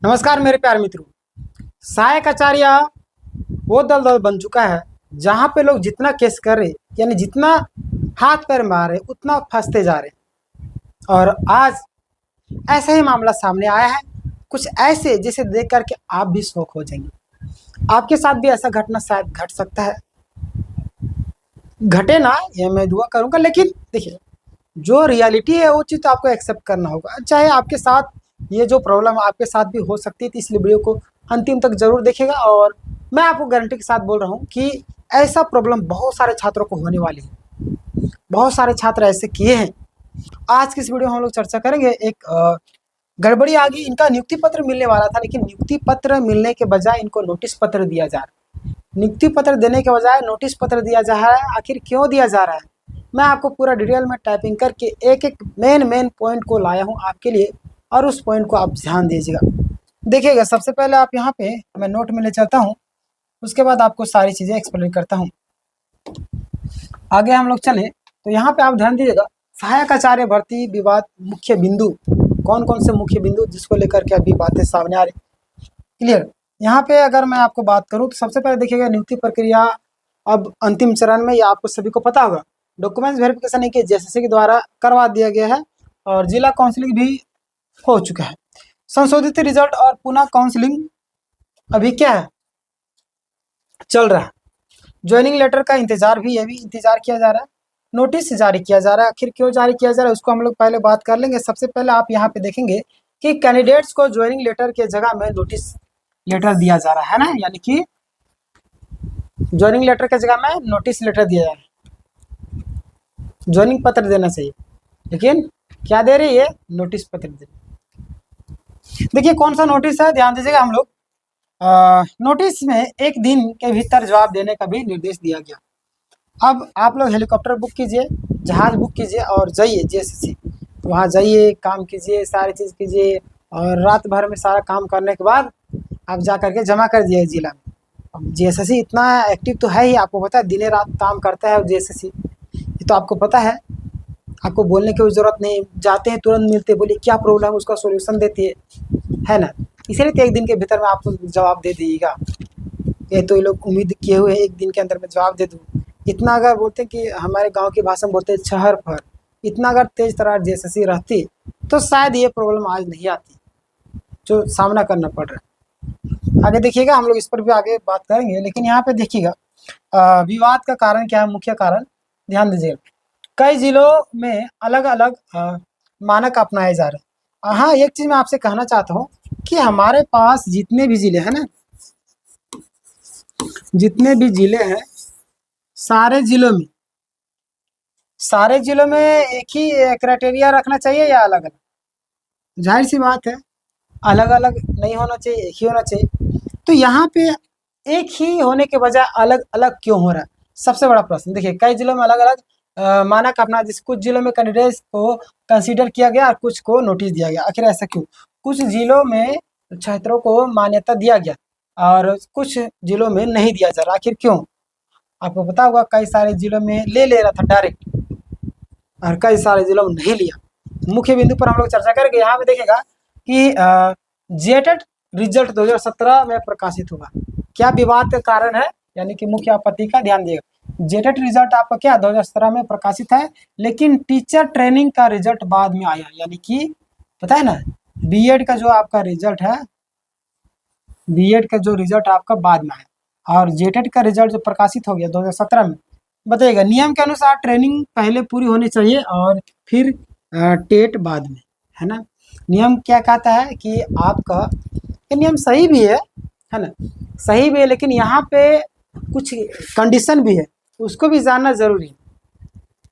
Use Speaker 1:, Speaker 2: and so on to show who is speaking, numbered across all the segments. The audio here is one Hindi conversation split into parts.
Speaker 1: नमस्कार मेरे प्यारे मित्रों। सहायक आचार्य वो दलदल बन चुका है जहाँ पे लोग जितना केस कर रहे यानी जितना हाथ पैर मार रहे उतना फंसते जा रहे। और आज ऐसा ही मामला सामने आया है, कुछ ऐसे जिसे देख करके आप भी शौक हो जाएंगे। आपके साथ भी ऐसा घटना शायद घट सकता है, घटे ना ये मैं दुआ करूँगा, लेकिन देखिए जो रियलिटी है वो चीज़ तो आपको एक्सेप्ट करना होगा। चाहे आपके साथ ये जो प्रॉब्लम आपके साथ भी हो सकती है, तो इसलिए वीडियो को अंतिम तक जरूर देखेगा। और मैं आपको गारंटी के साथ बोल रहा हूँ कि ऐसा प्रॉब्लम बहुत सारे छात्रों को होने वाली है। बहुत सारे छात्र ऐसे किए हैं। आज की इस वीडियो में हम लोग चर्चा करेंगे। एक गड़बड़ी आ गई, इनका नियुक्ति पत्र मिलने वाला था, लेकिन नियुक्ति पत्र मिलने के बजाय इनको नोटिस पत्र दिया जा रहा है। नियुक्ति पत्र देने के बजाय नोटिस पत्र दिया जा रहा है। आखिर क्यों दिया जा रहा है, मैं आपको पूरा डिटेल में टाइपिंग करके एक एक मेन पॉइंट को लाया हूँ आपके लिए, और उस पॉइंट को आप ध्यान दीजिएगा। देखिएगा, सबसे पहले आप यहाँ पे मैं नोट में ले चलता हूँ, उसके बाद आपको सारी चीज़ें एक्सप्लेन करता हूँ। आगे हम लोग चले तो यहाँ पे आप ध्यान दीजिएगा, सहायक आचार्य भर्ती विवाद मुख्य बिंदु, कौन कौन से मुख्य बिंदु जिसको लेकर के अभी बातें सामने आ रही। क्लियर। यहाँ पे अगर मैं आपको बात करूँ तो सबसे पहले देखिएगा, नियुक्ति प्रक्रिया अब अंतिम चरण में, या आपको सभी को पता होगा डॉक्यूमेंट्स वेरिफिकेशन के जेएसएससी के द्वारा करवा दिया गया है, और जिला काउंसलिंग भी हो चुका है। संशोधित रिजल्ट और पुनः काउंसलिंग अभी क्या है, चल रहा है। ज्वाइनिंग लेटर का इंतजार भी, ये भी इंतजार किया जा रहा है। नोटिस जारी किया जा रहा है, आखिर क्यों जारी किया जा रहा है उसको हम लोग पहले बात कर लेंगे। सबसे पहले आप यहाँ पे देखेंगे कि कैंडिडेट्स को ज्वाइनिंग लेटर के जगह में नोटिस लेटर दिया जा रहा है ना, यानी कि ज्वाइनिंग लेटर के जगह में नोटिस लेटर दिया जा रहा है। ज्वाइनिंग पत्र देना चाहिए, लेकिन क्या दे रही है, नोटिस पत्र दे रही। देखिए कौन सा नोटिस है, ध्यान दीजिएगा। हम लोग नोटिस में एक दिन के भीतर जवाब देने का भी निर्देश दिया गया। अब आप लोग हेलीकॉप्टर बुक कीजिए, जहाज बुक कीजिए और जाइए जेएसएससी, वहाँ जाइए, काम कीजिए, सारी चीज़ कीजिए, और रात भर में सारा काम करने के बाद आप जा करके जमा कर दिए जिला में। अब जेएसएससी इतना एक्टिव तो है ही, आपको पता है, दिने रात काम करता है जेएसएससी, ये तो आपको पता है, आपको बोलने की ज़रूरत नहीं। जाते हैं तुरंत मिलते, बोलिए क्या प्रॉब्लम है, उसका सॉल्यूशन देती है ना। इसलिए तो एक दिन के भीतर में आपको जवाब दे दीजिएगा। ये तो ये लोग उम्मीद किए हुए हैं एक दिन के अंदर में जवाब दे दूँ। इतना अगर बोलते हैं कि हमारे गांव की भाषा में बोलते हैं छहर फर, इतना अगर तेज तरार जेएसएससी रहती तो शायद ये प्रॉब्लम आज नहीं आती जो सामना करना पड़ रहा है। आगे देखिएगा, हम लोग इस पर भी आगे बात करेंगे, लेकिन यहाँ पे देखिएगा विवाद का कारण क्या है, मुख्य कारण ध्यान दीजिएगा। कई जिलों में अलग अलग मानक अपनाए जा रहे हैं। हाँ, एक चीज़ मैं आपसे कहना चाहता हूँ कि हमारे पास जितने भी ज़िले हैं ना, जितने भी ज़िले हैं, सारे ज़िलों में एक ही क्राइटेरिया रखना चाहिए या अलग अलग? जाहिर सी बात है, अलग अलग नहीं होना चाहिए, एक ही होना चाहिए। तो यहाँ पे एक ही होने के बजाय अलग अलग क्यों हो रहा है, सबसे बड़ा प्रश्न। देखिए कई जिलों में अलग अलग मानक अपना, जिस कुछ जिलों में कैंडिडेट्स को कंसीडर किया गया और कुछ को नोटिस दिया गया। आखिर ऐसा क्यों? कुछ जिलों में छात्रों को मान्यता दिया गया और कुछ जिलों में नहीं दिया जा रहा, आखिर क्यों? आपको पता होगा कई सारे जिलों में ले रहा था डायरेक्ट, और कई सारे जिलों में नहीं लिया। मुख्य बिंदु पर हम लोग चर्चा करेंगे। यहाँ पे देखेगा कि जेटेड रिजल्ट 2017 में प्रकाशित होगा। क्या विवाद का कारण है, यानी कि मुख्य आपत्ति का, ध्यान दिएगा। जेटेड रिजल्ट आपका क्या 2017 में प्रकाशित है, लेकिन टीचर ट्रेनिंग का रिजल्ट बाद में आया। यानी कि पता है ना, बीएड का जो आपका रिजल्ट है, बीएड का जो रिजल्ट आपका बाद में आया, और जेटेड का रिजल्ट जो प्रकाशित हो गया 2017 में। बताइएगा, नियम के अनुसार ट्रेनिंग पहले पूरी होनी चाहिए और फिर टेट बाद में, है ना। नियम क्या कहता है कि आपका, ये नियम सही भी है ना, सही भी है, लेकिन यहाँ पे कुछ कंडीशन भी है, उसको भी जानना जरूरी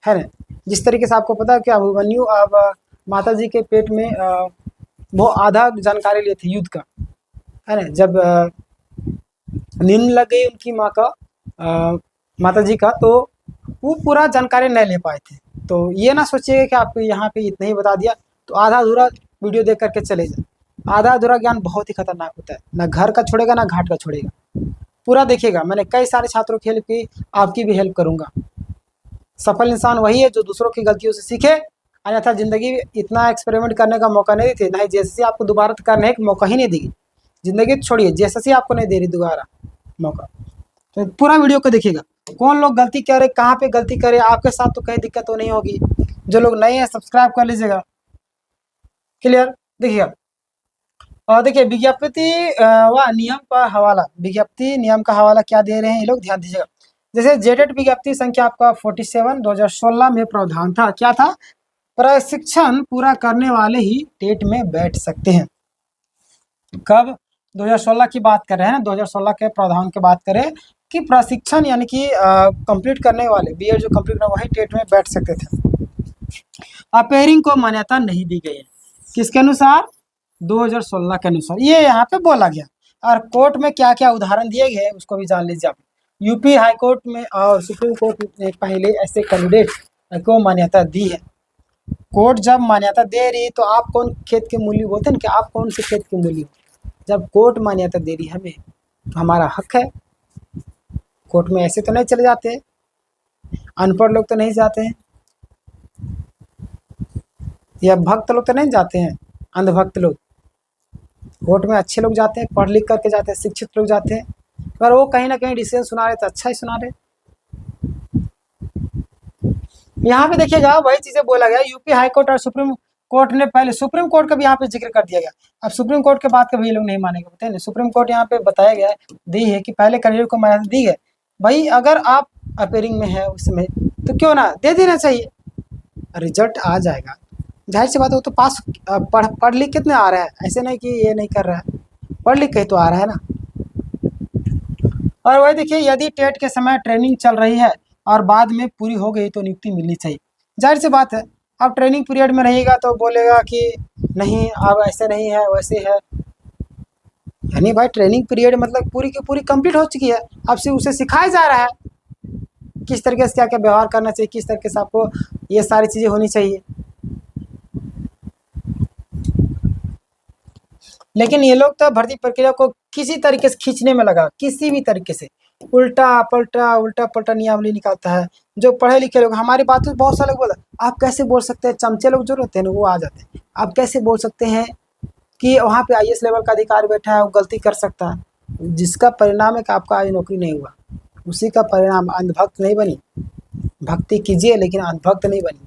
Speaker 1: है ना। जिस तरीके से आपको पता है कि अभिमन्यु अब माता जी के पेट में वो आधा जानकारी लिए थे युद्ध का, है ना। जब नींद लग गई उनकी माँ का, माता जी का, तो वो पूरा जानकारी नहीं ले पाए थे। तो ये ना सोचिएगा कि आपको यहाँ पे इतना ही बता दिया तो आधा अधूरा वीडियो देख करके चले जाए। आधा अधूरा ज्ञान बहुत ही खतरनाक होता है, ना घर का छोड़ेगा ना घाट का छोड़ेगा। पूरा देखिएगा, मैंने कई सारे छात्रों की हेल्प की, आपकी भी हेल्प करूँगा। सफल इंसान वही है जो दूसरों की गलतियों से सीखे, अन्यथा जिंदगी इतना एक्सपेरिमेंट करने का मौका नहीं देती, ना ही जेएसएससी आपको दोबारा करने का मौका ही नहीं देगी। ज़िंदगी छोड़िए, जेएसएससी आपको नहीं दे रही दोबारा मौका। तो पूरा वीडियो को देखिएगा, कौन लोग गलती करे, कहाँ पे गलती करे, आपके साथ तो कहीं दिक्कत तो नहीं होगी। जो लोग नए हैं सब्सक्राइब कर लीजिएगा। क्लियर, देखिएगा। और देखिए विज्ञप्ति व नियम का हवाला, विज्ञप्ति नियम का हवाला क्या दे रहे हैं ये लोग, ध्यान दीजिएगा। जैसे जेटेट विज्ञप्ति संख्या आपका 47 2016 में प्रावधान था, क्या था, प्रशिक्षण पूरा करने वाले ही टेट में बैठ सकते हैं। कब, 2016 की बात कर रहे हैं, 2016 के प्रावधान की बात करें कि प्रशिक्षण यानी कि कंप्लीट करने वाले, बीएड जो कंप्लीट करने वही टेट में बैठ सकते थे। अपेयरिंग को मान्यता नहीं दी गई है, किसके अनुसार, 2016 के अनुसार, ये यहाँ पे बोला गया। और कोर्ट में क्या क्या उदाहरण दिए गए उसको भी जान लीजिए आप। यूपी हाई कोर्ट में और सुप्रीम कोर्ट ने पहले ऐसे कैंडिडेट को मान्यता दी है। कोर्ट जब मान्यता दे रही तो आप कौन खेत के मूल्य बोलते हैं कि आप कौन से खेत के मूल्य, जब कोर्ट मान्यता दे रही हमें तो हमारा हक है। कोर्ट में ऐसे तो नहीं चले जाते, अनपढ़ लोग तो नहीं जाते हैं, या भक्त लोग तो नहीं जाते हैं, अंधभक्त लोग। कोर्ट में अच्छे लोग जाते हैं, पढ़ लिख करके जाते हैं, शिक्षित लोग जाते हैं। पर वो कहीं ना कहीं डिसीजन सुना रहे तो अच्छा ही सुना रहे। यहाँ पे देखिएगा वही चीजें बोला गया, यूपी हाई कोर्ट और सुप्रीम कोर्ट ने, पहले सुप्रीम कोर्ट का भी यहाँ पे जिक्र कर दिया गया। अब सुप्रीम कोर्ट के बात कभी ये लोग नहीं मानेंगे, बताइए। सुप्रीम कोर्ट यहाँ पे बताया गया दी है कि पहले कैंडिडेट को मान्यता दी है, भाई अगर आप अपेयरिंग में है उसमें तो क्यों ना दे देना चाहिए, रिजल्ट आ जाएगा, जाहिर सी बात है। वो तो पास पढ़ लिख कितने आ रहा है, ऐसे नहीं कि ये नहीं कर रहा है, पढ़ लिख के तो आ रहा है ना। और वही देखिए, यदि टेट के समय ट्रेनिंग चल रही है और बाद में पूरी हो गई तो नियुक्ति मिलनी चाहिए, जाहिर सी बात है। अब ट्रेनिंग पीरियड में रहेगा तो बोलेगा कि नहीं अब ऐसे नहीं है वैसे है, यानी भाई ट्रेनिंग पीरियड मतलब पूरी की पूरी कंप्लीट हो चुकी है, अब से उसे सिखाया जा रहा है किस तरीके से क्या क्या व्यवहार करना चाहिए, किस तरीके से आपको ये सारी चीज़ें होनी चाहिए। लेकिन ये लोग तो भर्ती प्रक्रिया को किसी तरीके से खींचने में लगा, किसी भी तरीके से उल्टा पलटा नियमावली निकालता है। जो पढ़े लिखे लोग, हमारी बात तो बहुत सारे लोग बोला, आप कैसे बोल सकते हैं, चमचे लोग जो रहते हैं ना वो आ जाते हैं, आप कैसे बोल सकते हैं कि वहाँ पे आईएएस लेवल का अधिकारी बैठा है वो गलती कर सकता है। जिसका परिणाम है कि आपका आज नौकरी नहीं हुआ, उसी का परिणाम। अंधभक्त नहीं बनी, भक्ति कीजिए लेकिन अंधभक्त नहीं बनी,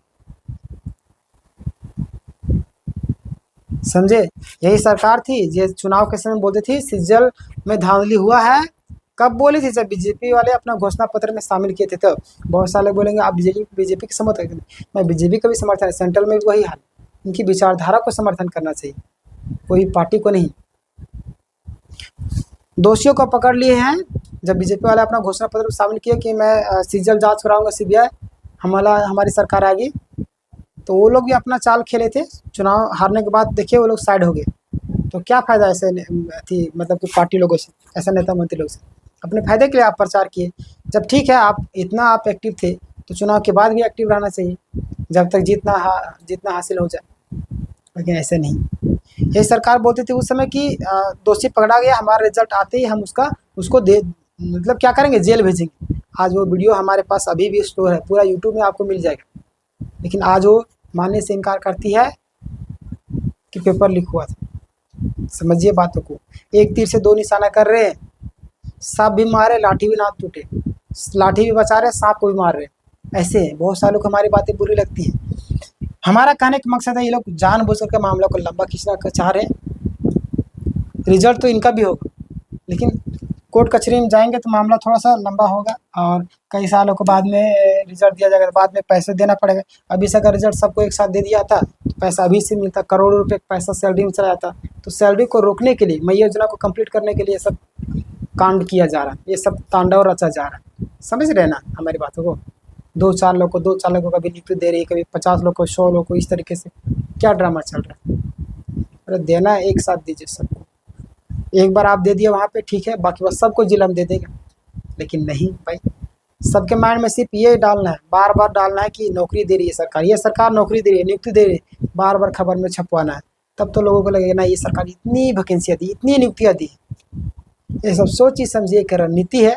Speaker 1: समझे। यही सरकार थी जो चुनाव के समय बोलती थी सिज्जल में धांधली हुआ है, कब बोली थी, जब बीजेपी वाले अपना घोषणा पत्र में शामिल किए थे। तो बहुत सारे बोलेंगे आप बीजेपी के समर्थक हैं, मैं बीजेपी का भी समर्थन है, सेंट्रल में भी वही हाल, इनकी विचारधारा को समर्थन करना चाहिए, कोई पार्टी को नहीं। दोषियों को पकड़ लिए हैं, जब बीजेपी वाले अपना घोषणा पत्र में शामिल किए कि मैं सिज्जल जांच कराऊंगा, सीबीआई हमारी सरकार आएगी, तो वो लोग भी अपना चाल खेले थे। चुनाव हारने के बाद देखिए वो लोग साइड हो गए, तो क्या फ़ायदा ऐसे थी, मतलब कि पार्टी लोगों से, ऐसा नेता मंत्री लोग से, अपने फायदे के लिए आप प्रचार किए। जब ठीक है आप इतना आप एक्टिव थे तो चुनाव के बाद भी एक्टिव रहना चाहिए, जब तक जितना हासिल हो जाए, लेकिन ऐसे नहीं। ये सरकार बोलती थी उस समय कि दोषी पकड़ा गया, हमारा रिजल्ट आते ही हम उसको दे मतलब क्या करेंगे, जेल भेजेंगे। आज वो वीडियो हमारे पास अभी भी स्टोर है, पूरा यूट्यूब में आपको मिल जाएगा, लेकिन आज वो मानने से इनकार करती है कि पेपर लीक हुआ था। समझिए बातों को, एक तीर से दो निशाना कर रहे हैं, सांप भी मारे लाठी भी ना टूटे, लाठी भी बचा रहे सांप को भी मार रहे, ऐसे बहुत सारे लोग हमारी बातें बुरी लगती है। हमारा कहने का मकसद है ये लोग जानबूझकर के मामला को लंबा खींचना चाह रहे हैं। रिजल्ट तो इनका भी होगा, लेकिन कोर्ट कचहरी में जाएंगे तो मामला थोड़ा सा लंबा होगा और कई सालों के बाद में रिजल्ट दिया जाएगा, बाद में पैसे देना पड़ेगा। अभी से अगर रिजल्ट सबको एक साथ दे दिया था तो पैसा अभी से मिलता, करोड़ों रुपए पैसा सैलरी में चला जाता। तो सैलरी को रोकने के लिए, मई योजना को कंप्लीट करने के लिए सब कांड किया जा रहा है, ये सब तांडव रचा जा रहा है। समझ रहे ना हमारी बातों को। 2-4 लोग को कभी नियुक्ति दे रही है, कभी 50 लोग को, 100 लोग को, इस तरीके से क्या ड्रामा चल रहा है। अरे देना है एक साथ दीजिए सबको, एक बार आप दे दिए वहाँ पे ठीक है, बाकी बस सबको जिला में दे देगा। लेकिन नहीं भाई, सबके माइंड में सिर्फ ये डालना है, बार बार डालना है कि नौकरी दे रही है सरकार, ये सरकार नौकरी दे रही है, नियुक्ति दे रही है, बार बार खबर में छपवाना है। तब तो लोगों को लगेगा ना ये सरकार इतनी वैकेंसियाँ दी, इतनी नियुक्तियाँ दी। ये सब सोची समझिए एक रणनीति है।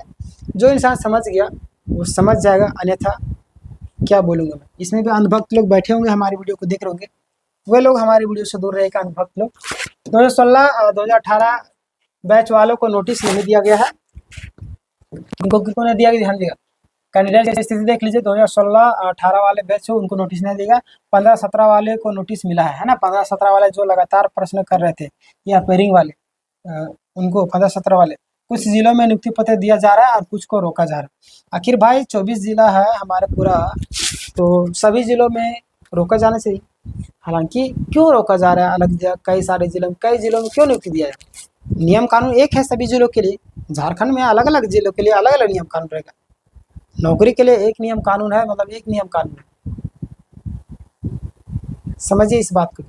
Speaker 1: जो इंसान समझ गया वो समझ जाएगा, अन्यथा क्या बोलूँगा मैं। इसमें भी अंधभक्त लोग बैठे होंगे, हमारी वीडियो को देख रहे होंगे, वे लोग हमारी वीडियो से दूर रहेगा, अंधभक्त लोग। 2016 2018 बैच वालों को नोटिस नहीं दिया गया है। उनको किसको नहीं दिया गया, ध्यान दिया। कैंडिडेट की स्थिति देख लीजिए, 2016-18 वाले बैच हो उनको नोटिस नहीं देगा। 15-17 वाले को नोटिस मिला है ना। 15-17 वाले जो लगातार प्रश्न कर रहे थे या पेयरिंग वाले, उनको 15-17 वाले कुछ जिलों में नियुक्ति पत्र दिया जा रहा है और कुछ को रोका जा रहा है। आखिर भाई 24 जिला है हमारे पूरा, तो सभी जिलों में रोका जाना चाहिए। हालांकि क्यों रोका जा रहा है अलग कई सारे जिलों में, कई जिलों में क्यों नियुक्ति दिया है? नियम कानून एक है सभी जिलों के लिए। झारखंड में अलग अलग जिलों के लिए अलग अलग नियम कानून रहेगा। नौकरी के लिए एक नियम कानून है, मतलब एक नियम कानून है, समझिए इस बात को।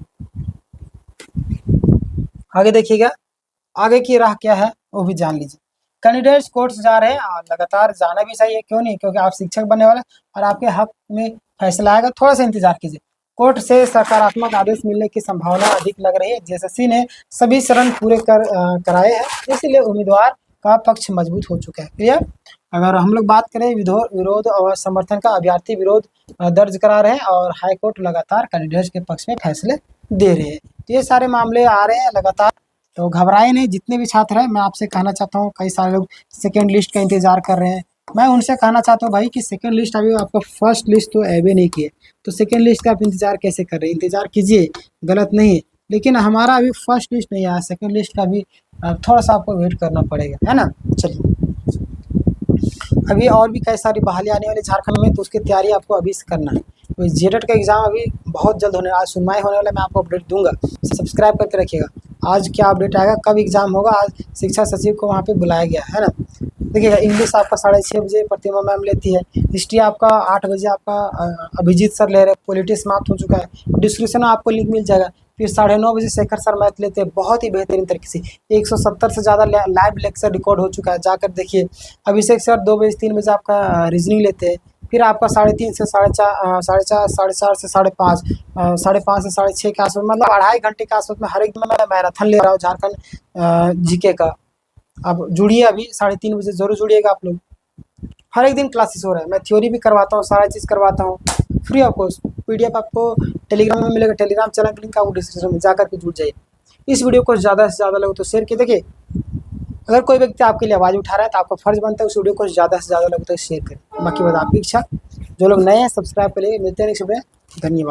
Speaker 1: आगे देखिएगा, आगे की राह क्या है वो भी जान लीजिए। कैंडिडेट्स कोर्ट्स जा रहे हैं और लगातार जाना भी चाहिए, क्यों नहीं, क्योंकि आप शिक्षक बनने वाले और आपके हक में फैसला आएगा। थोड़ा सा इंतजार कीजिए। कोर्ट से सकारात्मक आदेश मिलने की संभावना अधिक लग रही है। जेएसएससी ने सभी चरण पूरे कराए हैं, इसलिए उम्मीदवार का पक्ष मजबूत हो चुका है। क्लियर। अगर हम लोग बात करें विरोध और समर्थन का, अभ्यर्थी विरोध दर्ज करा रहे हैं और हाईकोर्ट लगातार कैंडिडेट्स के पक्ष में फैसले दे रहे हैं। तो ये सारे मामले आ रहे हैं लगातार, तो घबराए नहीं। जितने भी छात्र हैं, मैं आपसे कहना चाहता हूँ, कई सारे लोग सेकेंड लिस्ट का इंतजार कर रहे हैं, मैं उनसे कहना चाहता हूँ भाई कि सेकेंड लिस्ट अभी आपका फर्स्ट लिस्ट तो अभी नहीं किए, तो सेकेंड लिस्ट का आप इंतजार कैसे कर रहे हैं? इंतजार कीजिए, गलत नहीं है, लेकिन हमारा अभी फर्स्ट लिस्ट नहीं आया, सेकेंड लिस्ट का भी थोड़ा सा आपको वेट करना पड़ेगा, है ना। चलिए, अभी और भी कई सारी बहाली आने वाली झारखंड में, तो उसकी तैयारी आपको अभी से करना है। तो जेटेट का एग्जाम अभी बहुत जल्द होने, आज सुनवाई होने वाला, मैं आपको अपडेट दूंगा, सब्सक्राइब करके रखिएगा। आज क्या अपडेट आएगा, कब एग्जाम होगा, आज शिक्षा सचिव को वहाँ पे बुलाया गया है ना। देखिएगा, इंग्लिश आपका 6:30 बजे प्रतिमा मैम लेती है, हिस्ट्री आपका 8 बजे आपका अभिजीत सर ले रहे हैं, पॉलिटिक्स समाप्त हो चुका है, डिस्क्रिप्शन में आपको लिंक मिल जाएगा। फिर 9:30 बजे शेखर सर मैथ लेते हैं, बहुत ही बेहतरीन तरीके से, 170 से ज़्यादा लाइव लेक्चर रिकॉर्ड हो चुका है, जाकर देखिए। अभिषेक सर 2 बजे 3 बजे आपका रीजनिंग लेते हैं। फिर आपका 3:30 से 4:30, 4:30 से 5:30, 5:30 से 6:30 के आसपास, मतलब 2.5 घंटे के आसपास में हर एक दिन मैं मैराथन ले रहा हूँ झारखंड जीके का। आप जुड़िए, अभी 3:30 बजे जरूर जुड़िएगा आप लोग। हर एक दिन क्लासेस हो रहा है, मैं थ्योरी भी करवाता हूँ, सारा चीज़ करवाता हूँ फ्री ऑफ कॉस्ट। पीडीएफ आपको टेलीग्राम में मिलेगा, टेलीग्राम चैनल का लिंक आपको डिस्क्रिप्शन में जाकर के जुड़ जाइए। इस वीडियो को ज़्यादा से ज़्यादा लोग तो शेयर किए। देखिए, अगर कोई व्यक्ति आपके लिए आवाज़ उठा रहा है तो आपका फर्ज बनता है उस वीडियो को ज़्यादा से ज़्यादा लोग तक शेयर करें। बाकी बात आपकी इच्छा। जो लोग नए हैं सब्सक्राइब करिए। मिलते हैं नेक्स्ट वीडियो में। धन्यवाद।